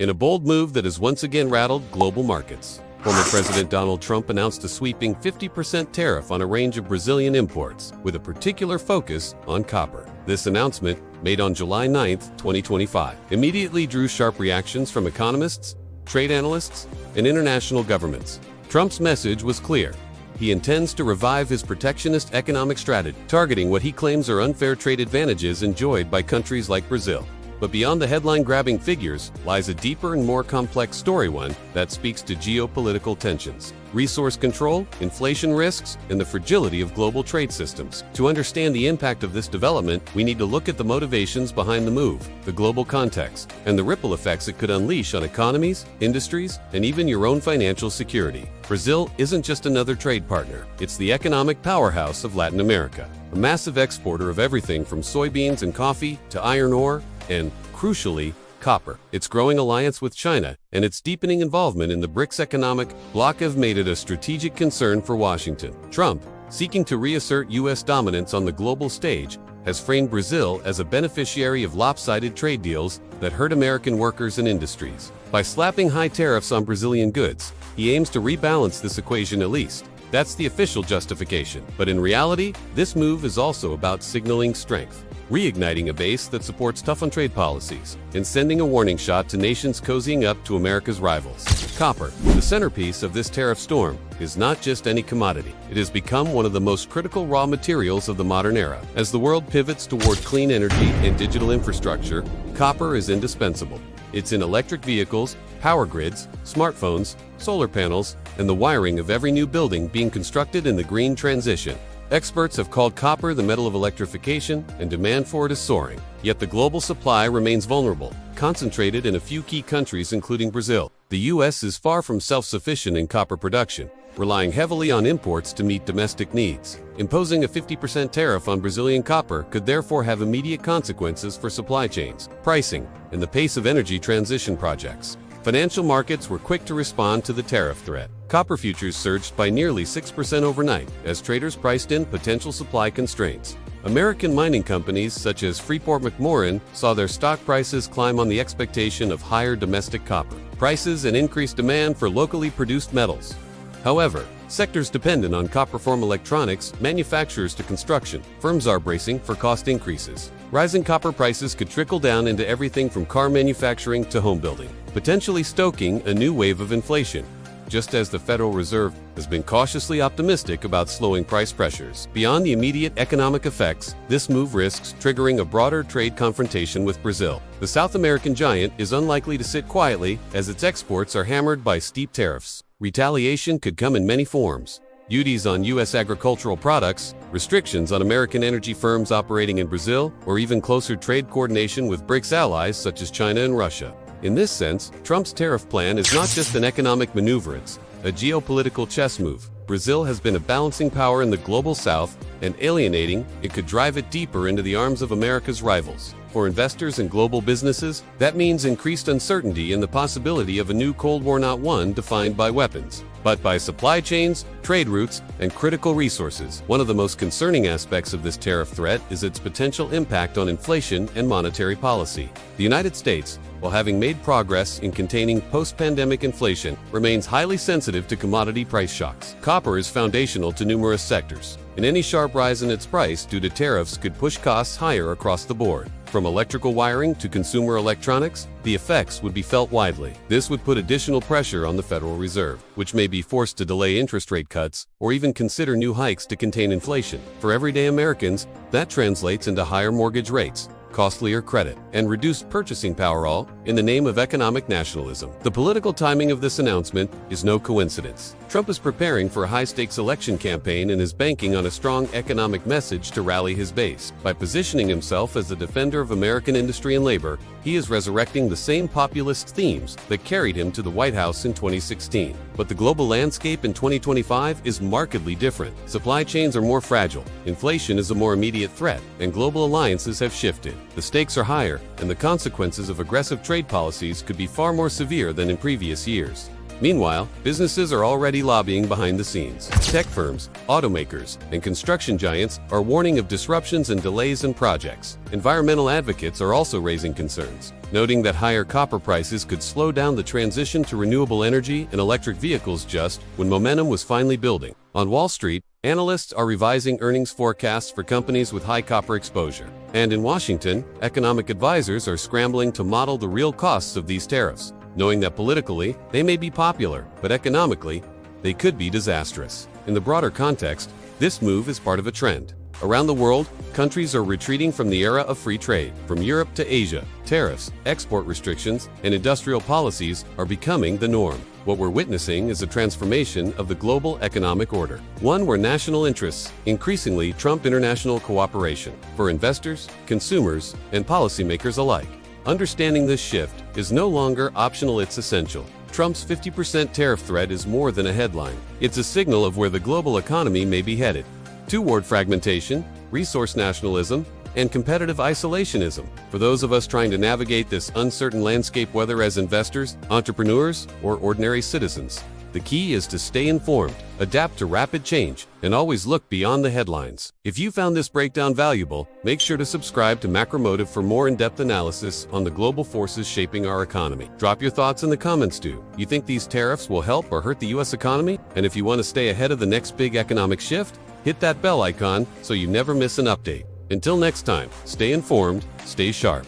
in a bold move that has once again rattled global markets. Former President Donald Trump announced a sweeping 50% tariff on a range of Brazilian imports, with a particular focus on copper. This announcement, made on July 9, 2025, immediately drew sharp reactions from economists, trade analysts, and international governments. Trump's message was clear. He intends to revive his protectionist economic strategy, targeting what he claims are unfair trade advantages enjoyed by countries like Brazil. But beyond the headline-grabbing figures lies a deeper and more complex story, one that speaks to geopolitical tensions, resource control, inflation risks, and the fragility of global trade systems. To understand the impact of this development, we need to look at the motivations behind the move, the global context, and the ripple effects it could unleash on economies, industries, and even your own financial security. Brazil isn't just another trade partner, it's the economic powerhouse of Latin America, a massive exporter of everything from soybeans and coffee to iron ore, and, crucially, copper. Its growing alliance with China and its deepening involvement in the BRICS economic bloc have made it a strategic concern for Washington. Trump, seeking to reassert U.S. dominance on the global stage, has framed Brazil as a beneficiary of lopsided trade deals that hurt American workers and industries. By slapping high tariffs on Brazilian goods, he aims to rebalance this equation at least. That's the official justification. But in reality, this move is also about signaling strength, reigniting a base that supports tough-on-trade policies, and sending a warning shot to nations cozying up to America's rivals. Copper, the centerpiece of this tariff storm, is not just any commodity. It has become one of the most critical raw materials of the modern era. As the world pivots toward clean energy and digital infrastructure, copper is indispensable. It's in electric vehicles, power grids, smartphones, solar panels, and the wiring of every new building being constructed in the green transition. Experts have called copper the metal of electrification, and demand for it is soaring. Yet the global supply remains vulnerable, concentrated in a few key countries including Brazil. The U.S. is far from self-sufficient in copper production, relying heavily on imports to meet domestic needs. Imposing a 50% tariff on Brazilian copper could therefore have immediate consequences for supply chains, pricing, and the pace of energy transition projects. Financial markets were quick to respond to the tariff threat. Copper futures surged by nearly 6% overnight as traders priced in potential supply constraints. American mining companies such as Freeport-McMoRan saw their stock prices climb on the expectation of higher domestic copper prices and increased demand for locally produced metals. However, sectors dependent on copper from electronics, manufacturers to construction, firms are bracing for cost increases. Rising copper prices could trickle down into everything from car manufacturing to home building, potentially stoking a new wave of inflation, just as the Federal Reserve has been cautiously optimistic about slowing price pressures. Beyond the immediate economic effects, this move risks triggering a broader trade confrontation with Brazil. The South American giant is unlikely to sit quietly as its exports are hammered by steep tariffs. Retaliation could come in many forms. Duties on U.S. agricultural products, restrictions on American energy firms operating in Brazil, or even closer trade coordination with BRICS allies such as China and Russia. In this sense, Trump's tariff plan is not just an economic maneuver, it's a geopolitical chess move. Brazil has been a balancing power in the global south, and alienating it could drive it deeper into the arms of America's rivals. For investors and global businesses, that means increased uncertainty and the possibility of a new Cold War, not one defined by weapons, but by supply chains, trade routes, and critical resources. One of the most concerning aspects of this tariff threat is its potential impact on inflation and monetary policy. The United States, while having made progress in containing post-pandemic inflation, remains highly sensitive to commodity price shocks. Copper is foundational to numerous sectors, and any sharp rise in its price due to tariffs could push costs higher across the board. From electrical wiring to consumer electronics, the effects would be felt widely. This would put additional pressure on the Federal Reserve, which may be forced to delay interest rate cuts or even consider new hikes to contain inflation. For everyday Americans, that translates into higher mortgage rates, costlier credit, and reduced purchasing power, all in the name of economic nationalism. The political timing of this announcement is no coincidence. Trump is preparing for a high-stakes election campaign and is banking on a strong economic message to rally his base. By positioning himself as a defender of American industry and labor, he is resurrecting the same populist themes that carried him to the White House in 2016. But the global landscape in 2025 is markedly different. Supply chains are more fragile, inflation is a more immediate threat, and global alliances have shifted. The stakes are higher, and the consequences of aggressive trade policies could be far more severe than in previous years. Meanwhile, businesses are already lobbying behind the scenes. Tech firms, automakers, and construction giants are warning of disruptions and delays in projects. Environmental advocates are also raising concerns. noting that higher copper prices could slow down the transition to renewable energy and electric vehicles just when momentum was finally building. On Wall Street, analysts are revising earnings forecasts for companies with high copper exposure. And in Washington, economic advisors are scrambling to model the real costs of these tariffs, knowing that politically, they may be popular, but economically, they could be disastrous. In the broader context, this move is part of a trend. Around the world, countries are retreating from the era of free trade. From Europe to Asia, tariffs, export restrictions, and industrial policies are becoming the norm. What we're witnessing is a transformation of the global economic order, one where national interests increasingly trump international cooperation for investors, consumers, and policymakers alike. Understanding this shift is no longer optional, it's essential. Trump's 50% tariff threat is more than a headline. It's a signal of where the global economy may be headed. Toward fragmentation, resource nationalism, and competitive isolationism. For those of us trying to navigate this uncertain landscape, whether as investors, entrepreneurs, or ordinary citizens, the key is to stay informed, adapt to rapid change, and always look beyond the headlines. If you found this breakdown valuable, make sure to subscribe to MacroMotive for more in-depth analysis on the global forces shaping our economy. Drop your thoughts in the comments too. You think these tariffs will help or hurt the U.S. economy? And if you want to stay ahead of the next big economic shift, hit that bell icon so you never miss an update. Until next time, stay informed, stay sharp.